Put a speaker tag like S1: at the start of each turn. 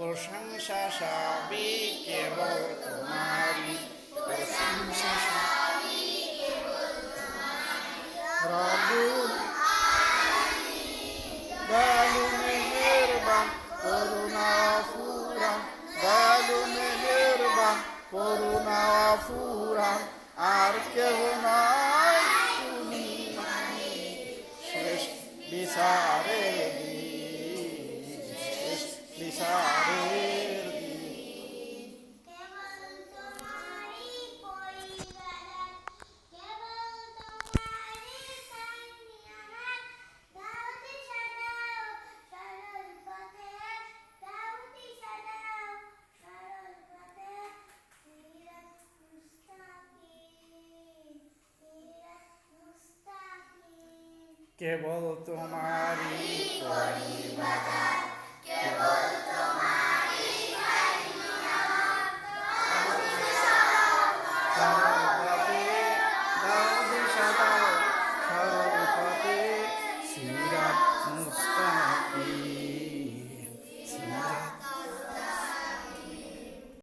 S1: প্রশংসা সবই কেবল তোমারই, প্রশংসা সবই রবুল দয়ালু মেহেরবান করুণা ফুরান, দয়ালু মেহেরবান করুণা ফুরান, আর কেহ নয় তুমি শেষ বিচারের দিন, শেষ বিচারের দিন। কেবল তোমারই করি বাগান, কেবল